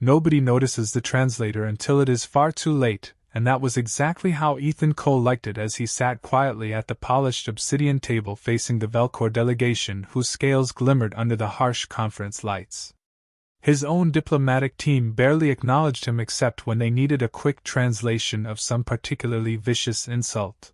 Nobody notices the translator until it is far too late, and that was exactly how Ethan Cole liked it as he sat quietly at the polished obsidian table facing the Velcor delegation whose scales glimmered under the harsh conference lights. His own diplomatic team barely acknowledged him except when they needed a quick translation of some particularly vicious insult.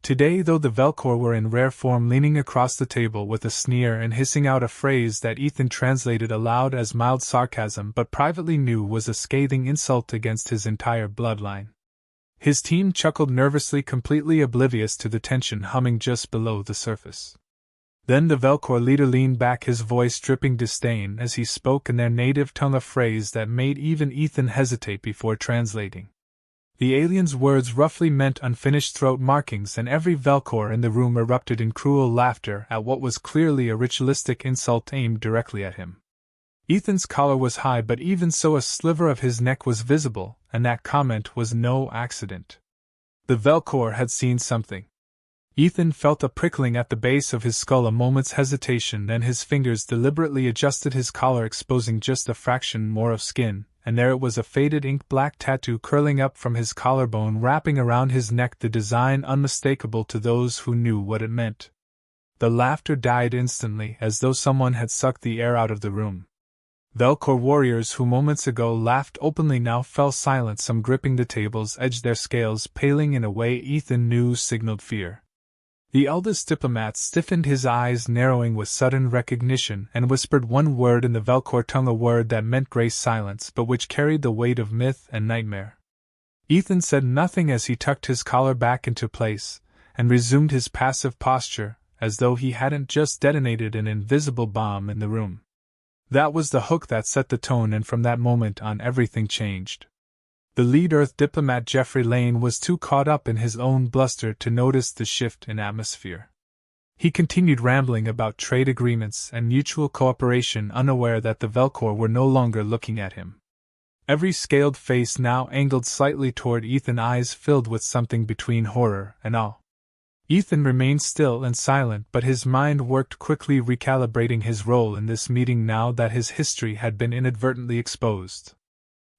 Today, though, the Velcor were in rare form, leaning across the table with a sneer and hissing out a phrase that Ethan translated aloud as mild sarcasm but privately knew was a scathing insult against his entire bloodline. His team chuckled nervously, completely oblivious to the tension humming just below the surface. Then the Velcor leader leaned back, his voice dripping disdain as he spoke in their native tongue, a phrase that made even Ethan hesitate before translating. The alien's words roughly meant unfinished throat markings, and every Velcor in the room erupted in cruel laughter at what was clearly a ritualistic insult aimed directly at him. Ethan's collar was high, but even so a sliver of his neck was visible, and that comment was no accident. The Velcor had seen something. Ethan felt a prickling at the base of his skull, a moment's hesitation, then his fingers deliberately adjusted his collar, exposing just a fraction more of skin, and there it was, a faded ink-black tattoo curling up from his collarbone, wrapping around his neck, the design unmistakable to those who knew what it meant. The laughter died instantly, as though someone had sucked the air out of the room. Velcor warriors who moments ago laughed openly now fell silent, some gripping the table's edge, their scales paling in a way Ethan knew signaled fear. The eldest diplomat stiffened, his eyes narrowing with sudden recognition, and whispered one word in the Velcor tongue, a word that meant grace, silence, but which carried the weight of myth and nightmare. Ethan said nothing as he tucked his collar back into place, and resumed his passive posture, as though he hadn't just detonated an invisible bomb in the room. That was the hook that set the tone, and from that moment on everything changed. The lead Earth diplomat, Jeffrey Lane, was too caught up in his own bluster to notice the shift in atmosphere. He continued rambling about trade agreements and mutual cooperation, unaware that the Velcor were no longer looking at him. Every scaled face now angled slightly toward Ethan, eyes filled with something between horror and awe. Ethan remained still and silent, but his mind worked quickly, recalibrating his role in this meeting now that his history had been inadvertently exposed.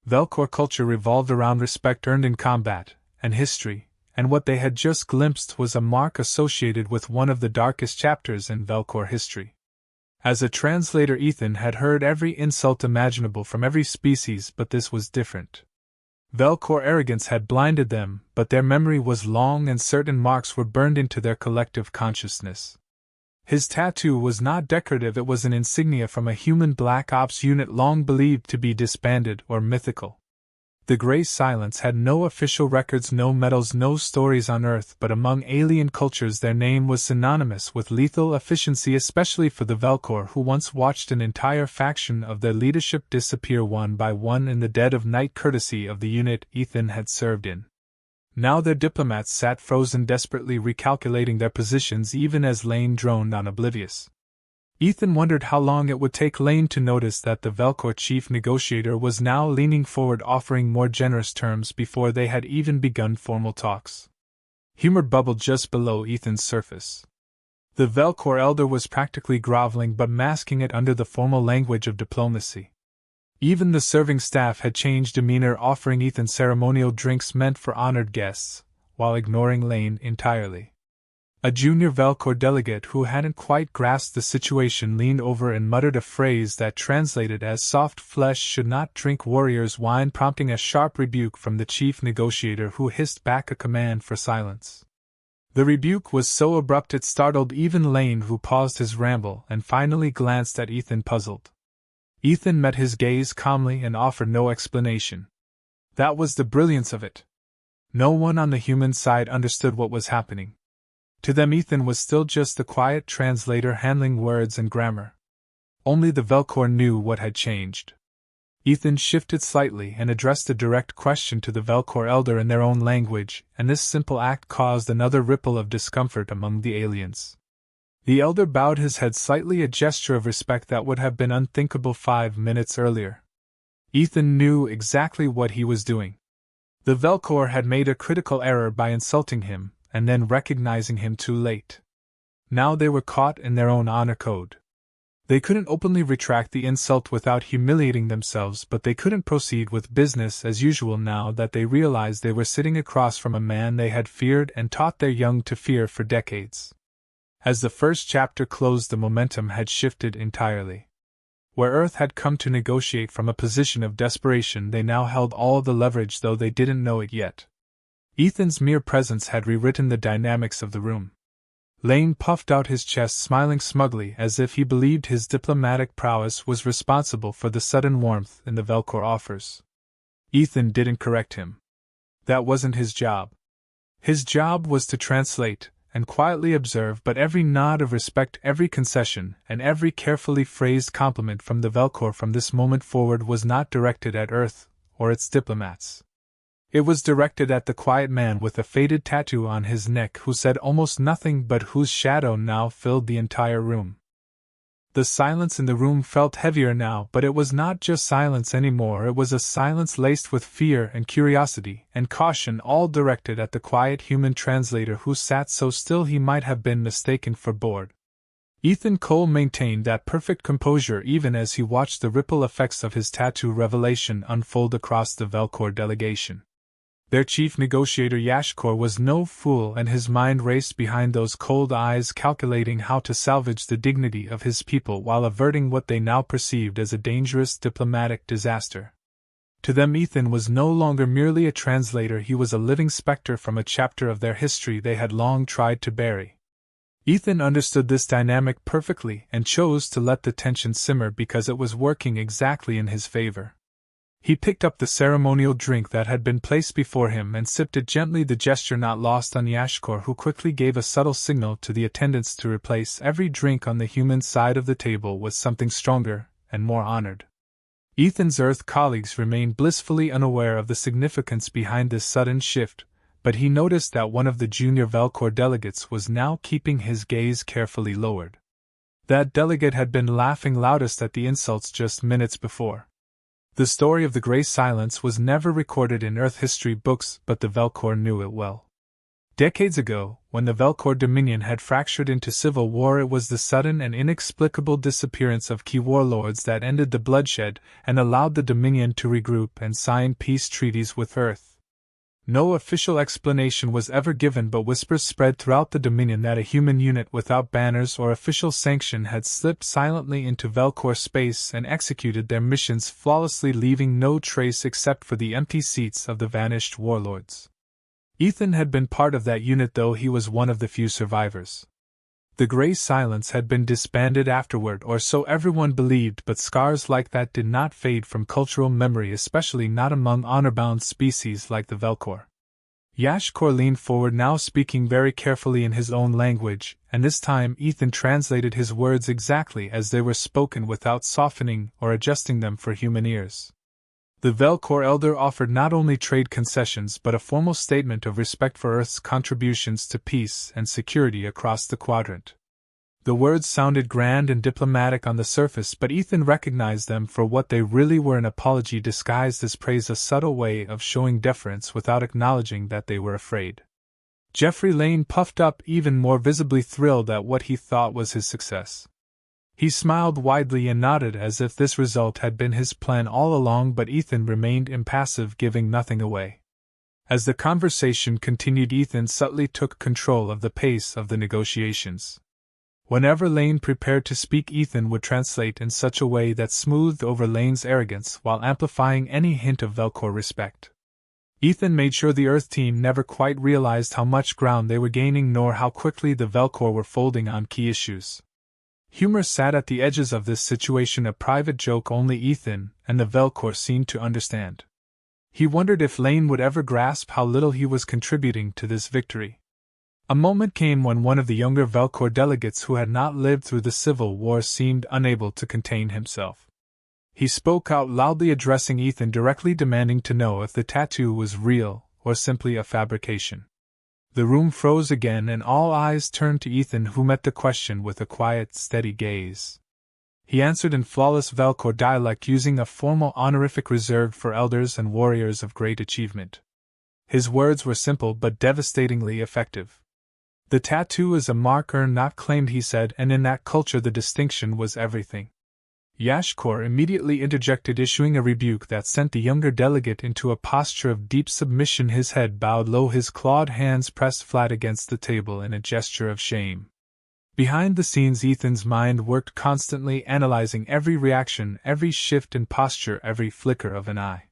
Velcor culture revolved around respect earned in combat, and history, and what they had just glimpsed was a mark associated with one of the darkest chapters in Velcor history. As a translator, Ethan had heard every insult imaginable from every species, but this was different. Velcor arrogance had blinded them, but their memory was long and certain marks were burned into their collective consciousness. His tattoo was not decorative, it was an insignia from a human Black Ops unit long believed to be disbanded or mythical. The Grey Silence had no official records, no medals, no stories on Earth, but among alien cultures their name was synonymous with lethal efficiency, especially for the Velcor, who once watched an entire faction of their leadership disappear one by one in the dead of night, courtesy of the unit Ethan had served in. Now their diplomats sat frozen, desperately recalculating their positions even as Lane droned on, oblivious. Ethan wondered how long it would take Lane to notice that the Velcor chief negotiator was now leaning forward, offering more generous terms before they had even begun formal talks. Humor bubbled just below Ethan's surface. The Velcor elder was practically groveling, but masking it under the formal language of diplomacy. Even the serving staff had changed demeanor, offering Ethan ceremonial drinks meant for honored guests, while ignoring Lane entirely. A junior Velcor delegate who hadn't quite grasped the situation leaned over and muttered a phrase that translated as soft flesh should not drink warrior's wine, prompting a sharp rebuke from the chief negotiator, who hissed back a command for silence. The rebuke was so abrupt it startled even Lane, who paused his ramble and finally glanced at Ethan, puzzled. Ethan met his gaze calmly and offered no explanation. That was the brilliance of it. No one on the human side understood what was happening. To them, Ethan was still just the quiet translator handling words and grammar. Only the Velcor knew what had changed. Ethan shifted slightly and addressed a direct question to the Velcor elder in their own language, and this simple act caused another ripple of discomfort among the aliens. The elder bowed his head slightly, a gesture of respect that would have been unthinkable 5 minutes earlier. Ethan knew exactly what he was doing. The Velcor had made a critical error by insulting him, and then recognizing him too late. Now they were caught in their own honor code. They couldn't openly retract the insult without humiliating themselves, but they couldn't proceed with business as usual now that they realized they were sitting across from a man they had feared and taught their young to fear for decades. As the first chapter closed, the momentum had shifted entirely. Where Earth had come to negotiate from a position of desperation, they now held all the leverage, though they didn't know it yet. Ethan's mere presence had rewritten the dynamics of the room. Lane puffed out his chest, smiling smugly as if he believed his diplomatic prowess was responsible for the sudden warmth in the Velcor offers. Ethan didn't correct him. That wasn't his job. His job was to translate and quietly observe, but every nod of respect, every concession, and every carefully phrased compliment from the Velcor from this moment forward was not directed at Earth or its diplomats. It was directed at the quiet man with a faded tattoo on his neck who said almost nothing but whose shadow now filled the entire room. The silence in the room felt heavier now, but it was not just silence anymore. It was a silence laced with fear and curiosity and caution, all directed at the quiet human translator who sat so still he might have been mistaken for bored. Ethan Cole maintained that perfect composure even as he watched the ripple effects of his tattoo revelation unfold across the Velcor delegation. Their chief negotiator Yashkor was no fool, and his mind raced behind those cold eyes, calculating how to salvage the dignity of his people while averting what they now perceived as a dangerous diplomatic disaster. To them, Ethan was no longer merely a translator, he was a living specter from a chapter of their history they had long tried to bury. Ethan understood this dynamic perfectly and chose to let the tension simmer because it was working exactly in his favor. He picked up the ceremonial drink that had been placed before him and sipped it gently, the gesture not lost on Yashkor, who quickly gave a subtle signal to the attendants to replace every drink on the human side of the table with something stronger and more honored. Ethan's Earth colleagues remained blissfully unaware of the significance behind this sudden shift, but he noticed that one of the junior Velcor delegates was now keeping his gaze carefully lowered. That delegate had been laughing loudest at the insults just minutes before. The story of the Grey Silence was never recorded in Earth history books, but the Velcor knew it well. Decades ago, when the Velcor Dominion had fractured into civil war, it was the sudden and inexplicable disappearance of key warlords that ended the bloodshed and allowed the Dominion to regroup and sign peace treaties with Earth. No official explanation was ever given, but whispers spread throughout the Dominion that a human unit without banners or official sanction had slipped silently into Velcor space and executed their missions flawlessly, leaving no trace except for the empty seats of the vanished warlords. Ethan had been part of that unit, though he was one of the few survivors. The Grey Silence had been disbanded afterward, or so everyone believed, but scars like that did not fade from cultural memory, especially not among honor-bound species like the Velcor. Yashkor leaned forward, now speaking very carefully in his own language, and this time Ethan translated his words exactly as they were spoken without softening or adjusting them for human ears. The Velcor elder offered not only trade concessions but a formal statement of respect for Earth's contributions to peace and security across the quadrant. The words sounded grand and diplomatic on the surface, but Ethan recognized them for what they really were: an apology disguised as praise, a subtle way of showing deference without acknowledging that they were afraid. Geoffrey Lane puffed up, even more visibly thrilled at what he thought was his success. He smiled widely and nodded as if this result had been his plan all along, but Ethan remained impassive, giving nothing away. As the conversation continued, Ethan subtly took control of the pace of the negotiations. Whenever Lane prepared to speak, Ethan would translate in such a way that smoothed over Lane's arrogance while amplifying any hint of Velcor respect. Ethan made sure the Earth team never quite realized how much ground they were gaining, nor how quickly the Velcor were folding on key issues. Humor sat at the edges of this situation, a private joke only Ethan and the Velcor seemed to understand. He wondered if Lane would ever grasp how little he was contributing to this victory. A moment came when one of the younger Velcor delegates, who had not lived through the Civil War, seemed unable to contain himself. He spoke out loudly, addressing Ethan directly, demanding to know if the tattoo was real or simply a fabrication. The room froze again, and all eyes turned to Ethan, who met the question with a quiet, steady gaze. He answered in flawless Velcor dialect, using a formal honorific reserved for elders and warriors of great achievement. His words were simple but devastatingly effective. The tattoo is a marker not claimed, he said, and in that culture the distinction was everything. Yashkor immediately interjected, issuing a rebuke that sent the younger delegate into a posture of deep submission, his head bowed low, his clawed hands pressed flat against the table in a gesture of shame. Behind the scenes, Ethan's mind worked constantly, analyzing every reaction, every shift in posture, every flicker of an eye.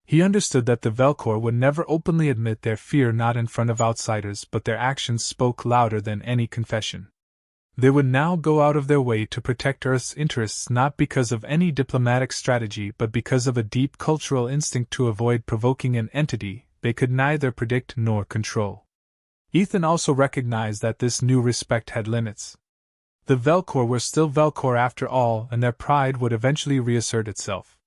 He understood that the Velkhor would never openly admit their fear, not in front of outsiders, but their actions spoke louder than any confession. They would now go out of their way to protect Earth's interests, not because of any diplomatic strategy but because of a deep cultural instinct to avoid provoking an entity they could neither predict nor control. Ethan also recognized that this new respect had limits. The Velkhor were still Velkhor after all, and their pride would eventually reassert itself.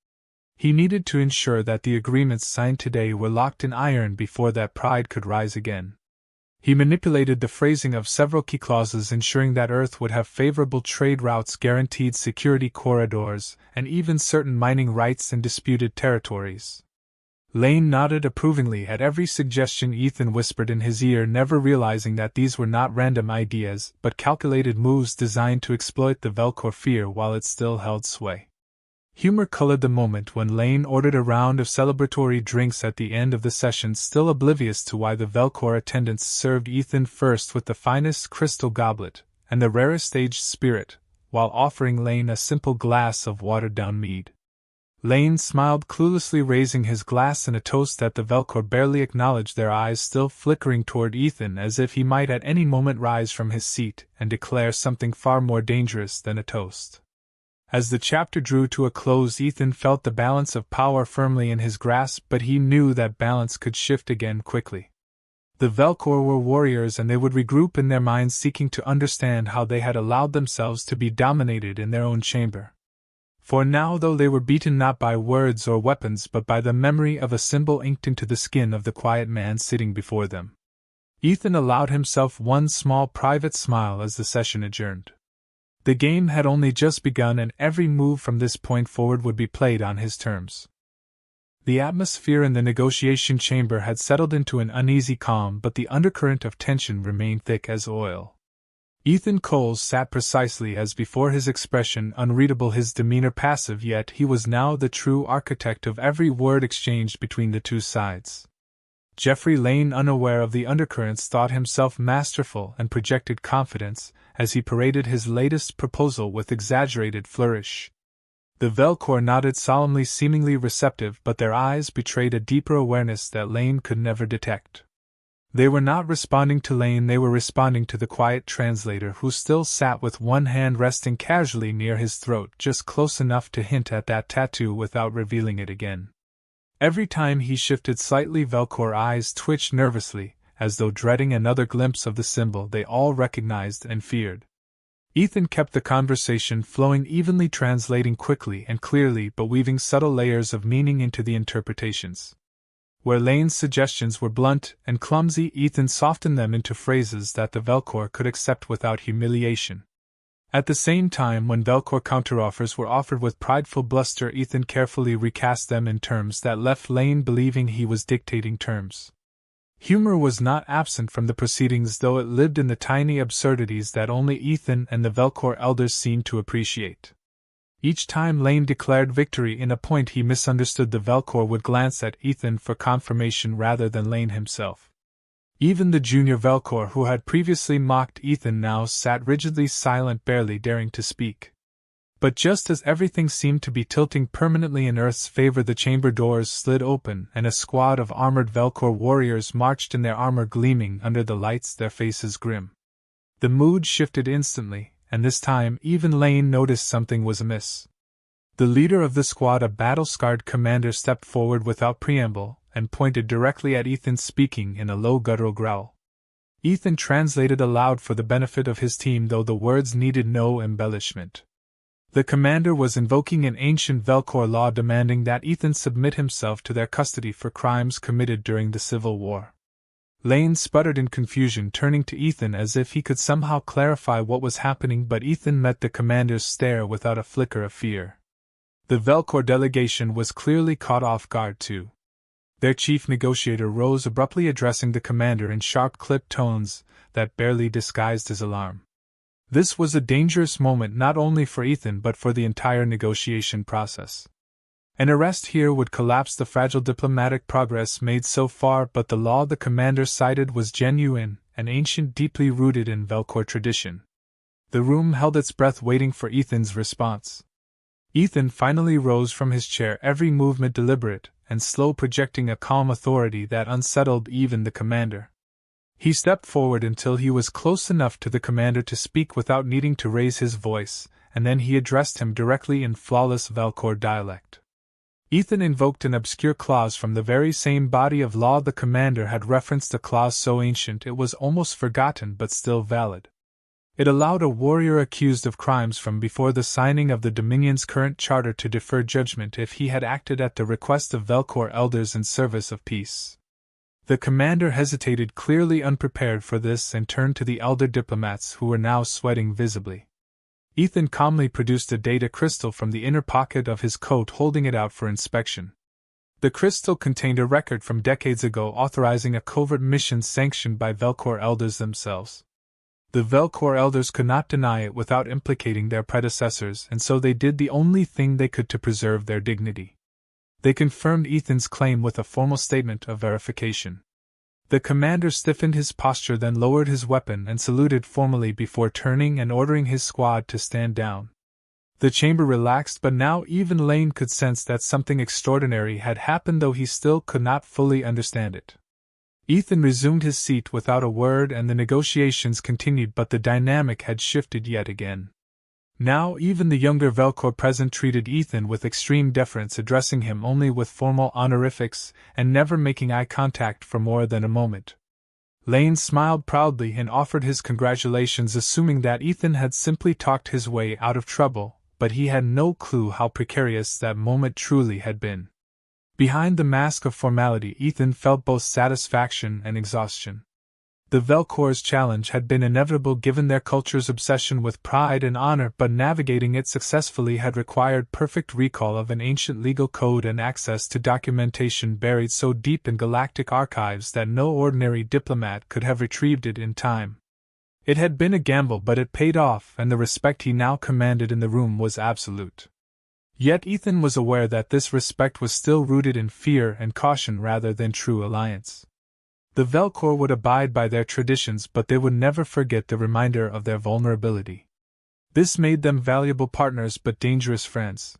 He needed to ensure that the agreements signed today were locked in iron before that pride could rise again. He manipulated the phrasing of several key clauses, ensuring that Earth would have favorable trade routes, guaranteed security corridors, and even certain mining rights in disputed territories. Lane nodded approvingly at every suggestion Ethan whispered in his ear, never realizing that these were not random ideas but calculated moves designed to exploit the Velkhor fear while it still held sway. Humor colored the moment when Lane ordered a round of celebratory drinks at the end of the session, still oblivious to why the Velkhor attendants served Ethan first with the finest crystal goblet and the rarest aged spirit, while offering Lane a simple glass of watered-down mead. Lane smiled cluelessly, raising his glass in a toast that the Velkhor barely acknowledged, their eyes still flickering toward Ethan as if he might at any moment rise from his seat and declare something far more dangerous than a toast. As the chapter drew to a close, Ethan felt the balance of power firmly in his grasp, but he knew that balance could shift again quickly. The Velkhor were warriors, and they would regroup in their minds, seeking to understand how they had allowed themselves to be dominated in their own chamber. For now, though they were beaten not by words or weapons but by the memory of a symbol inked into the skin of the quiet man sitting before them, Ethan allowed himself one small private smile as the session adjourned. The game had only just begun, and every move from this point forward would be played on his terms. The atmosphere in the negotiation chamber had settled into an uneasy calm, but the undercurrent of tension remained thick as oil. Ethan Coles sat precisely as before, his expression unreadable, his demeanor passive, yet he was now the true architect of every word exchanged between the two sides. Geoffrey Lane, unaware of the undercurrents, thought himself masterful and projected confidence as he paraded his latest proposal with exaggerated flourish. The Velkhor nodded solemnly, seemingly receptive, but their eyes betrayed a deeper awareness that Lane could never detect. They were not responding to Lane, they were responding to the quiet translator, who still sat with one hand resting casually near his throat, just close enough to hint at that tattoo without revealing it again. Every time he shifted slightly, Velkhor eyes twitched nervously, as though dreading another glimpse of the symbol they all recognized and feared. Ethan kept the conversation flowing evenly, translating quickly and clearly but weaving subtle layers of meaning into the interpretations. Where Lane's suggestions were blunt and clumsy, Ethan softened them into phrases that the Velkhor could accept without humiliation. At the same time, when Velkhor counteroffers were offered with prideful bluster, Ethan carefully recast them in terms that left Lane believing he was dictating terms. Humor was not absent from the proceedings, though it lived in the tiny absurdities that only Ethan and the Velkhor elders seemed to appreciate. Each time Lane declared victory in a point he misunderstood, the Velkhor would glance at Ethan for confirmation rather than Lane himself. Even the junior Velkhor, who had previously mocked Ethan, now sat rigidly silent, barely daring to speak. But just as everything seemed to be tilting permanently in Earth's favor, the chamber doors slid open and a squad of armored Velkhor warriors marched in, their armor gleaming under the lights, their faces grim. The mood shifted instantly, and this time even Lane noticed something was amiss. The leader of the squad, a battle-scarred commander, stepped forward without preamble and pointed directly at Ethan, speaking in a low guttural growl. Ethan translated aloud for the benefit of his team, though the words needed no embellishment. The commander was invoking an ancient Velkhor law demanding that Ethan submit himself to their custody for crimes committed during the Civil War. Lane sputtered in confusion, turning to Ethan as if he could somehow clarify what was happening, but Ethan met the commander's stare without a flicker of fear. The Velkhor delegation was clearly caught off guard too. Their chief negotiator rose abruptly, addressing the commander in sharp, clipped tones that barely disguised his alarm. This was a dangerous moment not only for Ethan but for the entire negotiation process. An arrest here would collapse the fragile diplomatic progress made so far, but the law the commander cited was genuine and ancient, deeply rooted in Velcor tradition. The room held its breath, waiting for Ethan's response. Ethan finally rose from his chair, every movement deliberate and slow, projecting a calm authority that unsettled even the commander. He stepped forward until he was close enough to the commander to speak without needing to raise his voice, and then he addressed him directly in flawless Velcor dialect. Ethan invoked an obscure clause from the very same body of law the commander had referenced, a clause so ancient it was almost forgotten but still valid. It allowed a warrior accused of crimes from before the signing of the Dominion's current charter to defer judgment if he had acted at the request of Velcor elders in service of peace. The commander hesitated, clearly unprepared for this, and turned to the elder diplomats who were now sweating visibly. Ethan calmly produced a data crystal from the inner pocket of his coat, holding it out for inspection. The crystal contained a record from decades ago authorizing a covert mission sanctioned by Velcor elders themselves. The Velcor elders could not deny it without implicating their predecessors, and so they did the only thing they could to preserve their dignity. They confirmed Ethan's claim with a formal statement of verification. The commander stiffened his posture, then lowered his weapon and saluted formally before turning and ordering his squad to stand down. The chamber relaxed, but now even Lane could sense that something extraordinary had happened, though he still could not fully understand it. Ethan resumed his seat without a word, and the negotiations continued, but the dynamic had shifted yet again. Now even the younger Velcor present treated Ethan with extreme deference, addressing him only with formal honorifics and never making eye contact for more than a moment. Lane smiled proudly and offered his congratulations, assuming that Ethan had simply talked his way out of trouble, but he had no clue how precarious that moment truly had been. Behind the mask of formality, Ethan felt both satisfaction and exhaustion. The Velcor's challenge had been inevitable given their culture's obsession with pride and honor, but navigating it successfully had required perfect recall of an ancient legal code and access to documentation buried so deep in galactic archives that no ordinary diplomat could have retrieved it in time. It had been a gamble, but it paid off, and the respect he now commanded in the room was absolute. Yet Ethan was aware that this respect was still rooted in fear and caution rather than true alliance. The Velcor would abide by their traditions, but they would never forget the reminder of their vulnerability. This made them valuable partners but dangerous friends.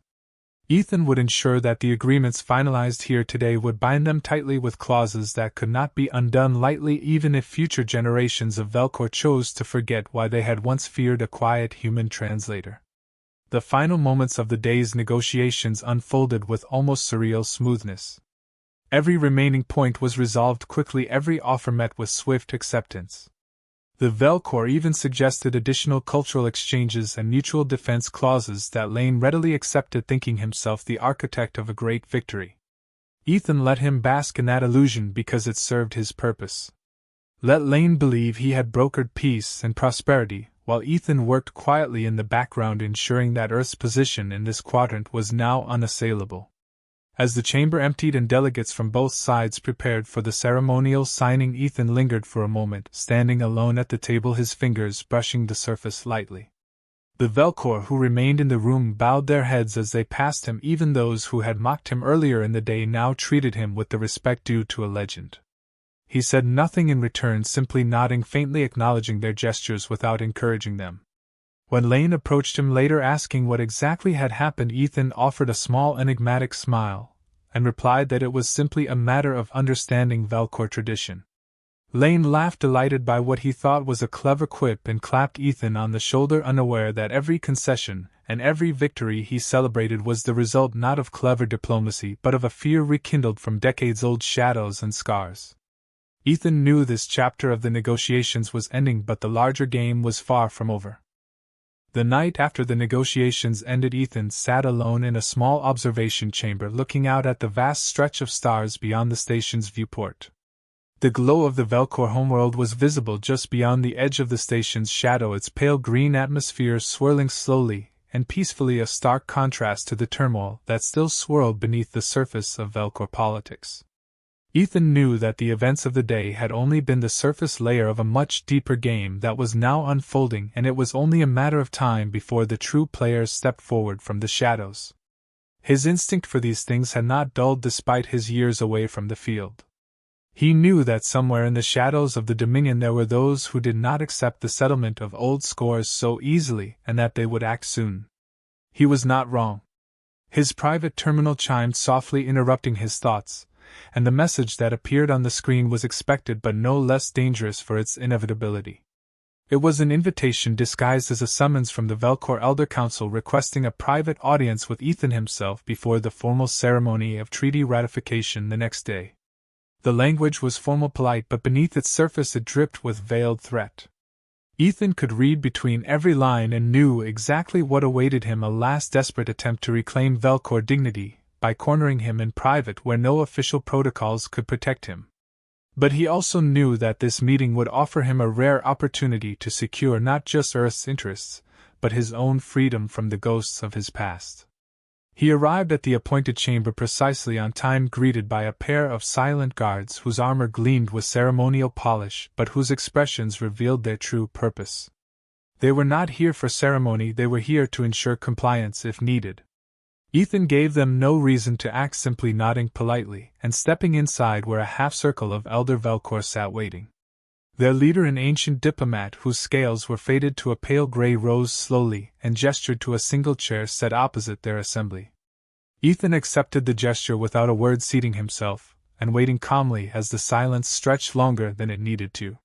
Ethan would ensure that the agreements finalized here today would bind them tightly with clauses that could not be undone lightly, even if future generations of Velcor chose to forget why they had once feared a quiet human translator. The final moments of the day's negotiations unfolded with almost surreal smoothness. Every remaining point was resolved quickly, every offer met with swift acceptance. The Velcor even suggested additional cultural exchanges and mutual defense clauses that Lane readily accepted, thinking himself the architect of a great victory. Ethan let him bask in that illusion because it served his purpose. Let Lane believe he had brokered peace and prosperity, while Ethan worked quietly in the background, ensuring that Earth's position in this quadrant was now unassailable. As the chamber emptied and delegates from both sides prepared for the ceremonial signing, Ethan lingered for a moment, standing alone at the table, his fingers brushing the surface lightly. The Velcor who remained in the room bowed their heads as they passed him. Even those who had mocked him earlier in the day now treated him with the respect due to a legend. He said nothing in return, simply nodding faintly, acknowledging their gestures without encouraging them. When Lane approached him later asking what exactly had happened, Ethan offered a small enigmatic smile, and replied that it was simply a matter of understanding Velcor tradition. Lane laughed, delighted by what he thought was a clever quip, and clapped Ethan on the shoulder, unaware that every concession and every victory he celebrated was the result not of clever diplomacy but of a fear rekindled from decades-old shadows and scars. Ethan knew this chapter of the negotiations was ending, but the larger game was far from over. The night after the negotiations ended, Ethan sat alone in a small observation chamber, looking out at the vast stretch of stars beyond the station's viewport. The glow of the Velcor homeworld was visible just beyond the edge of the station's shadow, its pale green atmosphere swirling slowly and peacefully, a stark contrast to the turmoil that still swirled beneath the surface of Velcor politics. Ethan knew that the events of the day had only been the surface layer of a much deeper game that was now unfolding, and it was only a matter of time before the true players stepped forward from the shadows. His instinct for these things had not dulled despite his years away from the field. He knew that somewhere in the shadows of the Dominion there were those who did not accept the settlement of old scores so easily, and that they would act soon. He was not wrong. His private terminal chimed softly, interrupting his thoughts, and the message that appeared on the screen was expected but no less dangerous for its inevitability. It was an invitation disguised as a summons from the Velcor Elder Council requesting a private audience with Ethan himself before the formal ceremony of treaty ratification the next day. The language was formal, polite, but beneath its surface it dripped with veiled threat. Ethan could read between every line and knew exactly what awaited him: a last desperate attempt to reclaim Velcor dignity, by cornering him in private where no official protocols could protect him. But he also knew that this meeting would offer him a rare opportunity to secure not just Earth's interests, but his own freedom from the ghosts of his past. He arrived at the appointed chamber precisely on time, greeted by a pair of silent guards whose armor gleamed with ceremonial polish but whose expressions revealed their true purpose. They were not here for ceremony, they were here to ensure compliance if needed. Ethan gave them no reason to act, simply nodding politely and stepping inside where a half-circle of Elder Velcor sat waiting. Their leader, an ancient diplomat whose scales were faded to a pale gray, rose slowly and gestured to a single chair set opposite their assembly. Ethan accepted the gesture without a word, seating himself and waiting calmly as the silence stretched longer than it needed to.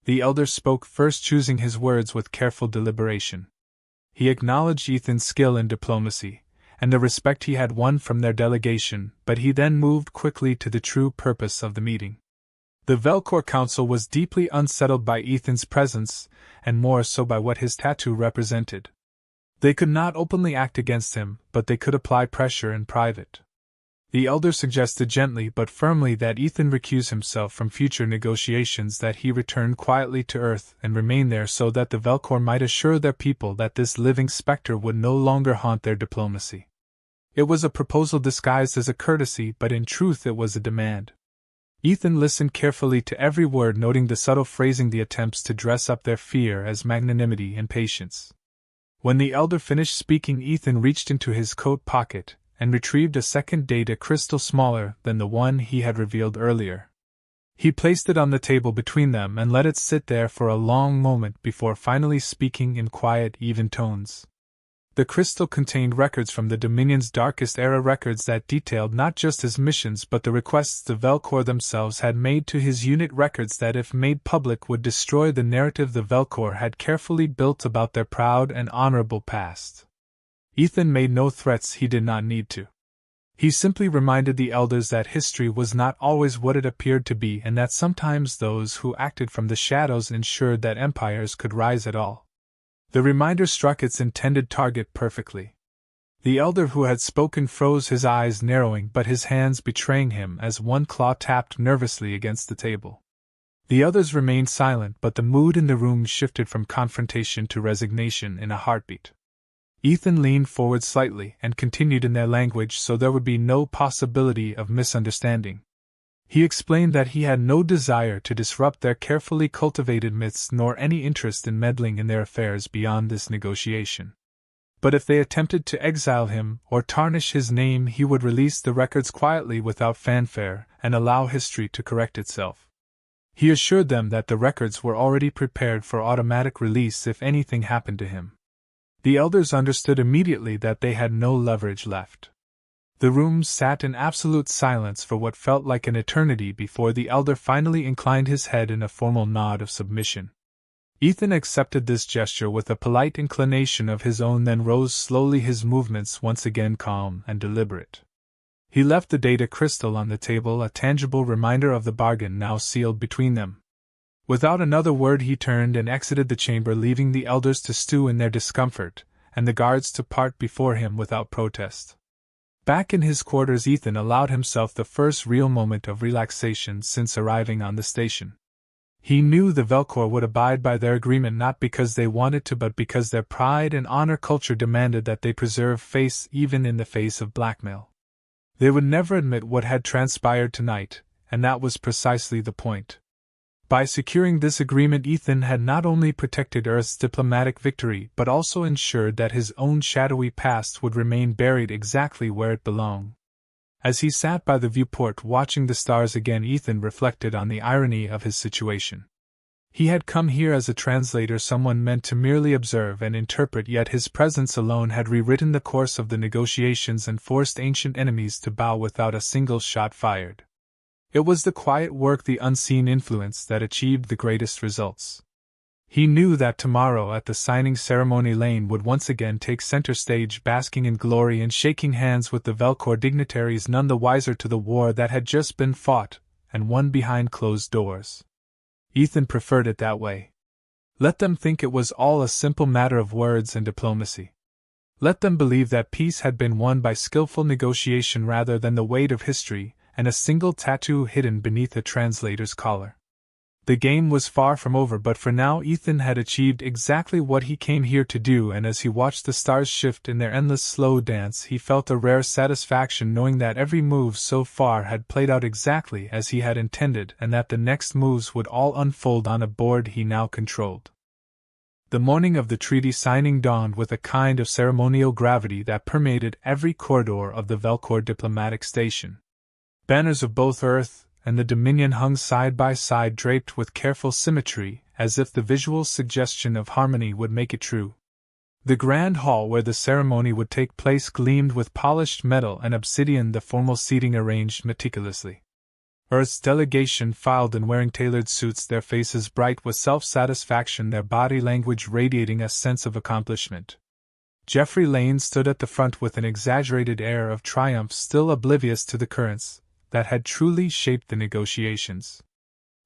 The elder spoke first, choosing his words with careful deliberation. He acknowledged Ethan's skill in diplomacy and the respect he had won from their delegation, but he then moved quickly to the true purpose of the meeting. The Velcor Council was deeply unsettled by Ethan's presence, and more so by what his tattoo represented. They could not openly act against him, but they could apply pressure in private. The elder suggested gently but firmly that Ethan recuse himself from future negotiations, that he return quietly to Earth and remain there so that the Velcor might assure their people that this living specter would no longer haunt their diplomacy. It was a proposal disguised as a courtesy, but in truth it was a demand. Ethan listened carefully to every word, noting the subtle phrasing, the attempts to dress up their fear as magnanimity and patience. When the elder finished speaking, Ethan reached into his coat pocket and retrieved a second data crystal smaller than the one he had revealed earlier. He placed it on the table between them and let it sit there for a long moment before finally speaking in quiet, even tones. The crystal contained records from the Dominion's darkest era, records that detailed not just his missions but the requests the Velcor themselves had made to his unit, records that, if made public, would destroy the narrative the Velcor had carefully built about their proud and honorable past. Ethan made no threats, he did not need to. He simply reminded the elders that history was not always what it appeared to be, and that sometimes those who acted from the shadows ensured that empires could rise at all. The reminder struck its intended target perfectly. The elder who had spoken froze, his eyes narrowing but his hands betraying him as one claw tapped nervously against the table. The others remained silent, but the mood in the room shifted from confrontation to resignation in a heartbeat. Ethan leaned forward slightly and continued in their language so there would be no possibility of misunderstanding. He explained that he had no desire to disrupt their carefully cultivated myths nor any interest in meddling in their affairs beyond this negotiation. But if they attempted to exile him or tarnish his name, he would release the records quietly without fanfare and allow history to correct itself. He assured them that the records were already prepared for automatic release if anything happened to him. The elders understood immediately that they had no leverage left. The room sat in absolute silence for what felt like an eternity before the elder finally inclined his head in a formal nod of submission. Ethan accepted this gesture with a polite inclination of his own, then rose slowly, his movements once again calm and deliberate. He left the data crystal on the table, a tangible reminder of the bargain now sealed between them. Without another word he turned and exited the chamber, leaving the elders to stew in their discomfort, and the guards to part before him without protest. Back in his quarters, Ethan allowed himself the first real moment of relaxation since arriving on the station. He knew the Velcor would abide by their agreement, not because they wanted to but because their pride and honor culture demanded that they preserve face even in the face of blackmail. They would never admit what had transpired tonight, and that was precisely the point. By securing this agreement, Ethan had not only protected Earth's diplomatic victory but also ensured that his own shadowy past would remain buried exactly where it belonged. As he sat by the viewport watching the stars again, Ethan reflected on the irony of his situation. He had come here as a translator, someone meant to merely observe and interpret, yet his presence alone had rewritten the course of the negotiations and forced ancient enemies to bow without a single shot fired. It was the quiet work, the unseen influence, that achieved the greatest results. He knew that tomorrow at the signing ceremony Lane would once again take center stage, basking in glory and shaking hands with the Velcor dignitaries, none the wiser to the war that had just been fought and won behind closed doors. Ethan preferred it that way. Let them think it was all a simple matter of words and diplomacy. Let them believe that peace had been won by skillful negotiation rather than the weight of history and a single tattoo hidden beneath a translator's collar. The game was far from over, but for now Ethan had achieved exactly what he came here to do, and as he watched the stars shift in their endless slow dance, he felt a rare satisfaction knowing that every move so far had played out exactly as he had intended, and that the next moves would all unfold on a board he now controlled. The morning of the treaty signing dawned with a kind of ceremonial gravity that permeated every corridor of the Velcor diplomatic station. Banners of both Earth and the Dominion hung side by side, draped with careful symmetry, as if the visual suggestion of harmony would make it true. The grand hall where the ceremony would take place gleamed with polished metal and obsidian, the formal seating arranged meticulously. Earth's delegation filed in wearing tailored suits, their faces bright with self-satisfaction, their body language radiating a sense of accomplishment. Geoffrey Lane stood at the front with an exaggerated air of triumph, still oblivious to the currents that had truly shaped the negotiations.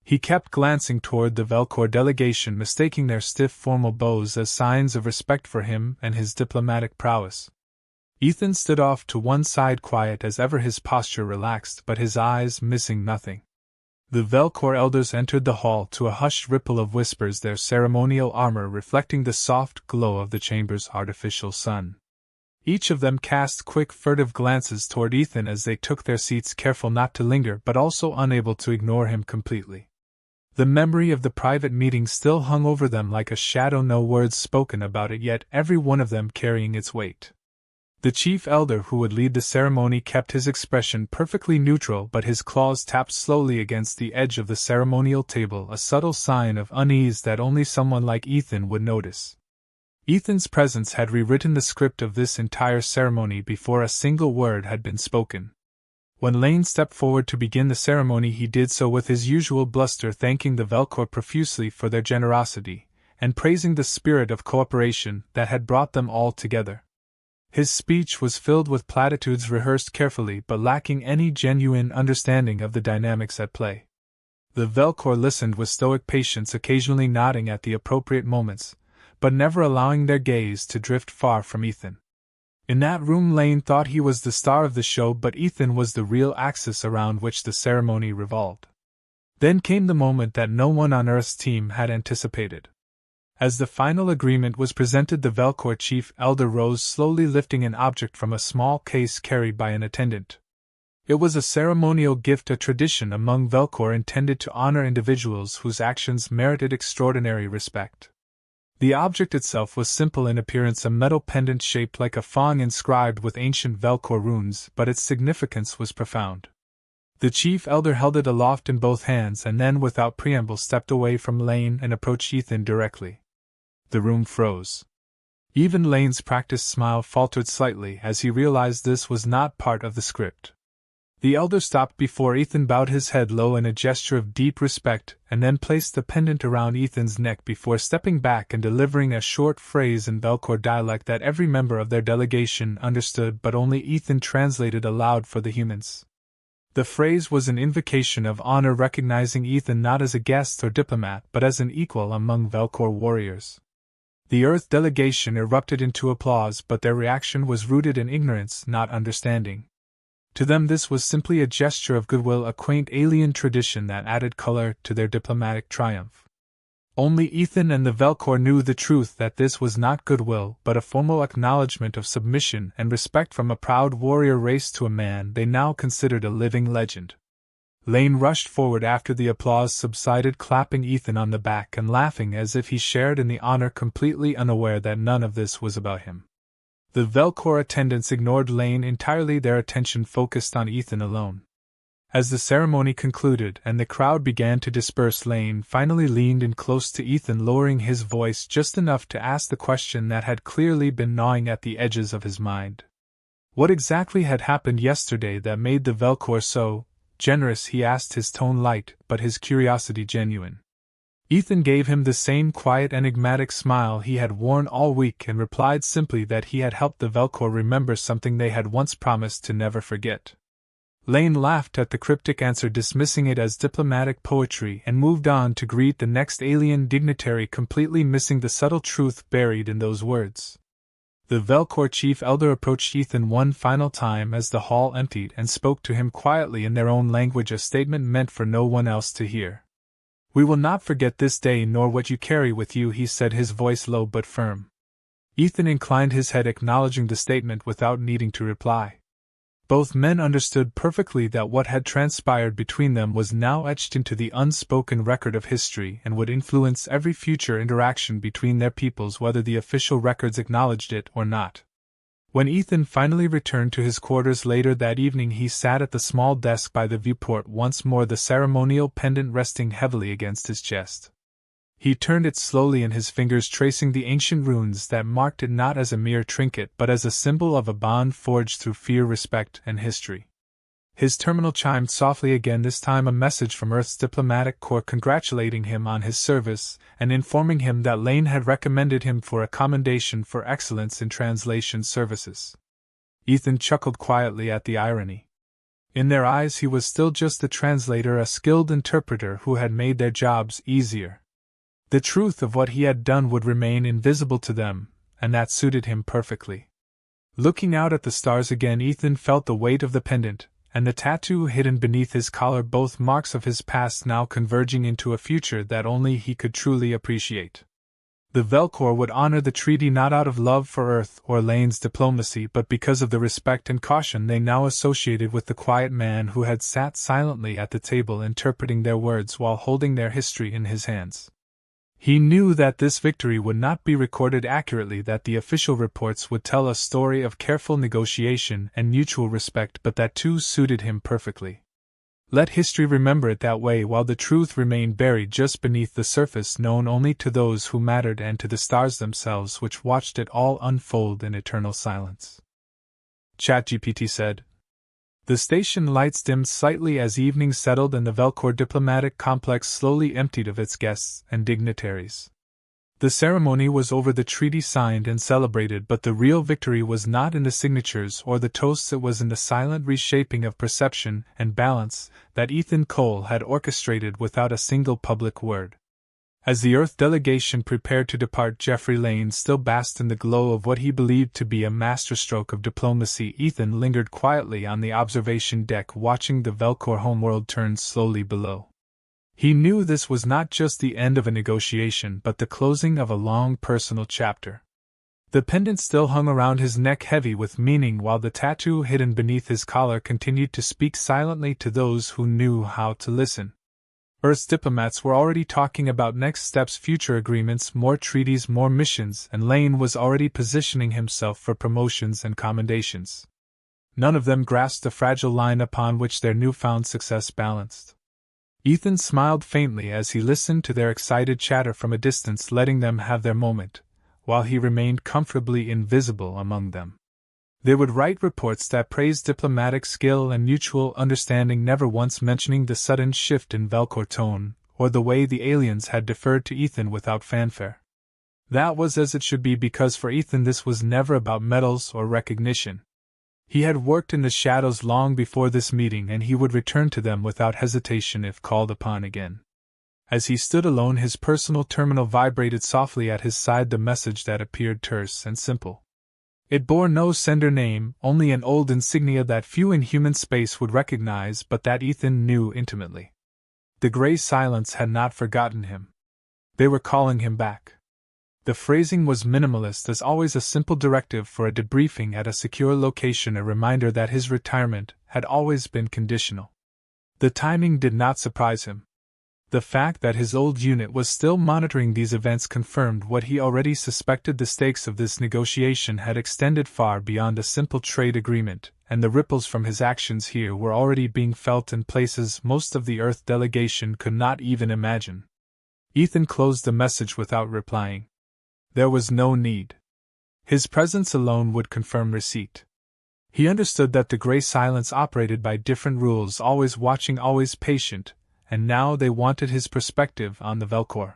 He kept glancing toward the Velcor delegation, mistaking their stiff formal bows as signs of respect for him and his diplomatic prowess. Ethan stood off to one side, quiet as ever, his posture relaxed but his eyes missing nothing. The Velcor elders entered the hall to a hushed ripple of whispers, their ceremonial armor reflecting the soft glow of the chamber's artificial sun. Each of them cast quick, furtive glances toward Ethan as they took their seats, careful not to linger but also unable to ignore him completely. The memory of the private meeting still hung over them like a shadow, no words spoken about it, yet every one of them carrying its weight. The chief elder who would lead the ceremony kept his expression perfectly neutral, but his claws tapped slowly against the edge of the ceremonial table, a subtle sign of unease that only someone like Ethan would notice. Ethan's presence had rewritten the script of this entire ceremony before a single word had been spoken. When Lane stepped forward to begin the ceremony, he did so with his usual bluster, thanking the Velcor profusely for their generosity, and praising the spirit of cooperation that had brought them all together. His speech was filled with platitudes rehearsed carefully but lacking any genuine understanding of the dynamics at play. The Velcor listened with stoic patience, occasionally nodding at the appropriate moments, but never allowing their gaze to drift far from Ethan. In that room, Lane thought he was the star of the show, but Ethan was the real axis around which the ceremony revolved. Then came the moment that no one on Earth's team had anticipated. As the final agreement was presented, the Velcor chief elder rose slowly, lifting an object from a small case carried by an attendant. It was a ceremonial gift, a tradition among Velcor intended to honor individuals whose actions merited extraordinary respect. The object itself was simple in appearance, a metal pendant shaped like a fawn inscribed with ancient Velcor runes, but its significance was profound. The chief elder held it aloft in both hands and then, without preamble, stepped away from Lane and approached Ethan directly. The room froze. Even Lane's practiced smile faltered slightly as he realized this was not part of the script. The elder stopped before Ethan, bowed his head low in a gesture of deep respect, and then placed the pendant around Ethan's neck before stepping back and delivering a short phrase in Velcor dialect that every member of their delegation understood but only Ethan translated aloud for the humans. The phrase was an invocation of honor, recognizing Ethan not as a guest or diplomat but as an equal among Velcor warriors. The Earth delegation erupted into applause, but their reaction was rooted in ignorance, not understanding. To them this was simply a gesture of goodwill, a quaint alien tradition that added color to their diplomatic triumph. Only Ethan and the Velcor knew the truth, that this was not goodwill but a formal acknowledgement of submission and respect from a proud warrior race to a man they now considered a living legend. Lane rushed forward after the applause subsided, clapping Ethan on the back and laughing as if he shared in the honor, completely unaware that none of this was about him. The Velcor attendants ignored Lane entirely, their attention focused on Ethan alone. As the ceremony concluded and the crowd began to disperse, Lane finally leaned in close to Ethan, lowering his voice just enough to ask the question that had clearly been gnawing at the edges of his mind. What exactly had happened yesterday that made the Velcor so generous? He asked, his tone light, but his curiosity genuine. Ethan gave him the same quiet, enigmatic smile he had worn all week and replied simply that he had helped the Velcor remember something they had once promised to never forget. Lane laughed at the cryptic answer, dismissing it as diplomatic poetry, and moved on to greet the next alien dignitary, completely missing the subtle truth buried in those words. The Velcor chief elder approached Ethan one final time as the hall emptied and spoke to him quietly in their own language, a statement meant for no one else to hear. "We will not forget this day nor what you carry with you," he said, his voice low but firm. Ethan inclined his head, acknowledging the statement without needing to reply. Both men understood perfectly that what had transpired between them was now etched into the unspoken record of history and would influence every future interaction between their peoples, whether the official records acknowledged it or not. When Ethan finally returned to his quarters later that evening, he sat at the small desk by the viewport, once more the ceremonial pendant resting heavily against his chest. He turned it slowly in his fingers, tracing the ancient runes that marked it, not as a mere trinket but as a symbol of a bond forged through fear, respect, and history. His terminal chimed softly again, this time a message from Earth's diplomatic corps congratulating him on his service and informing him that Lane had recommended him for a commendation for excellence in translation services. Ethan chuckled quietly at the irony. In their eyes he was still just the translator, a skilled interpreter who had made their jobs easier. The truth of what he had done would remain invisible to them, and that suited him perfectly. Looking out at the stars again, Ethan felt the weight of the pendant, and the tattoo hidden beneath his collar, both marks of his past now converging into a future that only he could truly appreciate. The Velcor would honor the treaty not out of love for Earth or Lane's diplomacy, but because of the respect and caution they now associated with the quiet man who had sat silently at the table interpreting their words while holding their history in his hands. He knew that this victory would not be recorded accurately, that the official reports would tell a story of careful negotiation and mutual respect, but that too suited him perfectly. Let history remember it that way, while the truth remained buried just beneath the surface, known only to those who mattered and to the stars themselves, which watched it all unfold in eternal silence. ChatGPT said. The station lights dimmed slightly as evening settled and the Velcor diplomatic complex slowly emptied of its guests and dignitaries. The ceremony was over, the treaty signed and celebrated, but the real victory was not in the signatures or the toasts, it was in the silent reshaping of perception and balance that Ethan Cole had orchestrated without a single public word. As the Earth delegation prepared to depart, Jeffrey Lane still basked in the glow of what he believed to be a masterstroke of diplomacy. Ethan lingered quietly on the observation deck, watching the Velcor homeworld turn slowly below. He knew this was not just the end of a negotiation, but the closing of a long personal chapter. The pendant still hung around his neck, heavy with meaning, while the tattoo hidden beneath his collar continued to speak silently to those who knew how to listen. Earth's diplomats were already talking about next steps, future agreements, more treaties, more missions, and Lane was already positioning himself for promotions and commendations. None of them grasped the fragile line upon which their newfound success balanced. Ethan smiled faintly as he listened to their excited chatter from a distance, letting them have their moment, while he remained comfortably invisible among them. They would write reports that praised diplomatic skill and mutual understanding, never once mentioning the sudden shift in Velcor tone, or the way the aliens had deferred to Ethan without fanfare. That was as it should be, because for Ethan this was never about medals or recognition. He had worked in the shadows long before this meeting, and he would return to them without hesitation if called upon again. As he stood alone, his personal terminal vibrated softly at his side, the message that appeared terse and simple. It bore no sender name, only an old insignia that few in human space would recognize, but that Ethan knew intimately. The gray silence had not forgotten him. They were calling him back. The phrasing was minimalist, as always, a simple directive for a debriefing at a secure location, a reminder that his retirement had always been conditional. The timing did not surprise him. The fact that his old unit was still monitoring these events confirmed what he already suspected. The stakes of this negotiation had extended far beyond a simple trade agreement, and the ripples from his actions here were already being felt in places most of the Earth delegation could not even imagine. Ethan closed the message without replying. There was no need. His presence alone would confirm receipt. He understood that the Grey Silence operated by different rules, always watching, always patient, and now they wanted his perspective on the Velcor.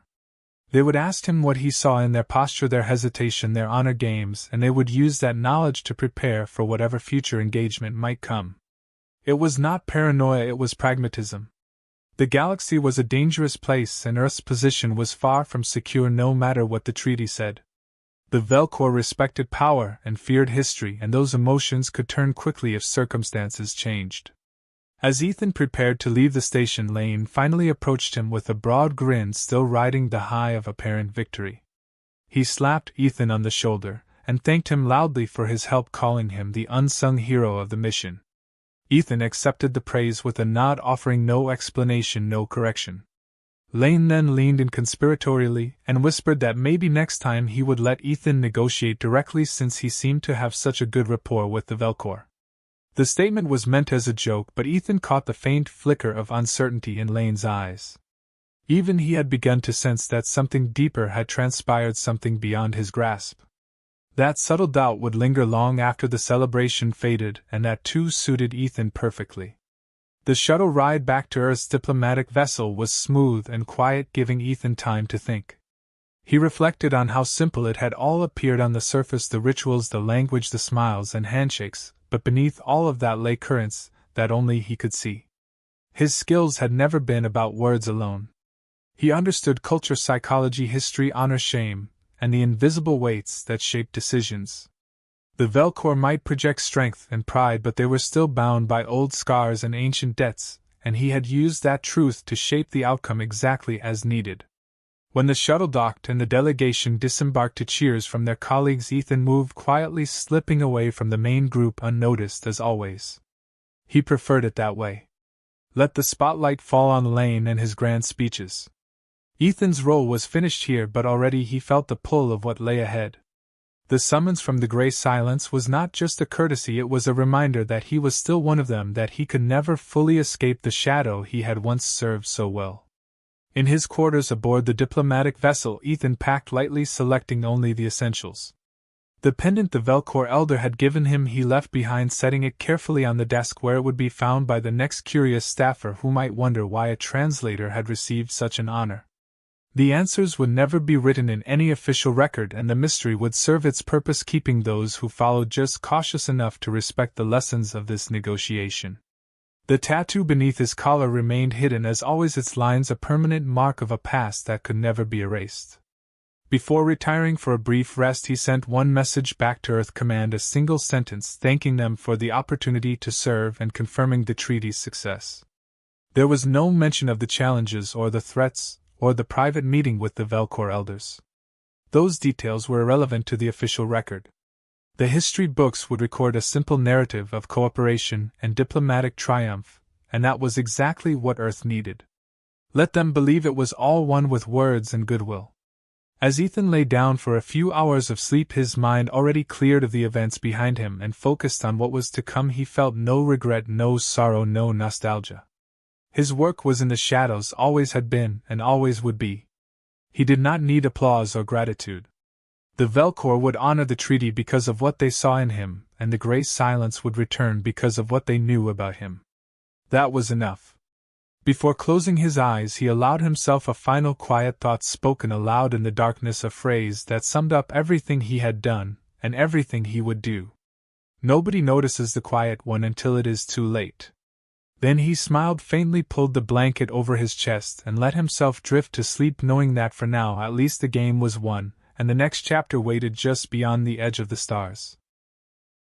They would ask him what he saw in their posture, their hesitation, their honor games, and they would use that knowledge to prepare for whatever future engagement might come. It was not paranoia, it was pragmatism. The galaxy was a dangerous place, and Earth's position was far from secure no matter what the treaty said. The Velcor respected power and feared history, and those emotions could turn quickly if circumstances changed. As Ethan prepared to leave the station, Lane finally approached him with a broad grin, still riding the high of apparent victory. He slapped Ethan on the shoulder and thanked him loudly for his help, calling him the unsung hero of the mission. Ethan accepted the praise with a nod, offering no explanation, no correction. Lane then leaned in conspiratorially and whispered that maybe next time he would let Ethan negotiate directly, since he seemed to have such a good rapport with the Velcor. The statement was meant as a joke, but Ethan caught the faint flicker of uncertainty in Lane's eyes. Even he had begun to sense that something deeper had transpired, something beyond his grasp. That subtle doubt would linger long after the celebration faded, and that too suited Ethan perfectly. The shuttle ride back to Earth's diplomatic vessel was smooth and quiet, giving Ethan time to think. He reflected on how simple it had all appeared on the surface, the rituals, the language, the smiles and handshakes, but beneath all of that lay currents that only he could see. His skills had never been about words alone. He understood culture, psychology, history, honor, shame, and the invisible weights that shaped decisions. The Velcor might project strength and pride, but they were still bound by old scars and ancient debts, and he had used that truth to shape the outcome exactly as needed. When the shuttle docked and the delegation disembarked to cheers from their colleagues, Ethan moved quietly, slipping away from the main group unnoticed as always. He preferred it that way. Let the spotlight fall on Lane and his grand speeches. Ethan's role was finished here, but already he felt the pull of what lay ahead. The summons from the Grey Silence was not just a courtesy, it was a reminder that he was still one of them, that he could never fully escape the shadow he had once served so well. In his quarters aboard the diplomatic vessel, Ethan packed lightly, selecting only the essentials. The pendant the Velcor elder had given him he left behind, setting it carefully on the desk where it would be found by the next curious staffer who might wonder why a translator had received such an honor. The answers would never be written in any official record, and the mystery would serve its purpose, keeping those who followed just cautious enough to respect the lessons of this negotiation. The tattoo beneath his collar remained hidden, as always, its lines a permanent mark of a past that could never be erased. Before retiring for a brief rest, he sent one message back to Earth Command, a single sentence thanking them for the opportunity to serve and confirming the treaty's success. There was no mention of the challenges or the threats, or the private meeting with the Velcor elders. Those details were irrelevant to the official record. The history books would record a simple narrative of cooperation and diplomatic triumph, and that was exactly what Earth needed. Let them believe it was all one with words and goodwill. As Ethan lay down for a few hours of sleep, his mind already cleared of the events behind him and focused on what was to come. He felt no regret, no sorrow, no nostalgia. His work was in the shadows, always had been, and always would be. He did not need applause or gratitude. The Velcor would honor the treaty because of what they saw in him, and the Grey Silence would return because of what they knew about him. That was enough. Before closing his eyes, he allowed himself a final quiet thought, spoken aloud in the darkness, a phrase that summed up everything he had done, and everything he would do. Nobody notices the quiet one until it is too late. Then he smiled faintly, pulled the blanket over his chest, and let himself drift to sleep, knowing that for now at least the game was won, and the next chapter waited just beyond the edge of the stars.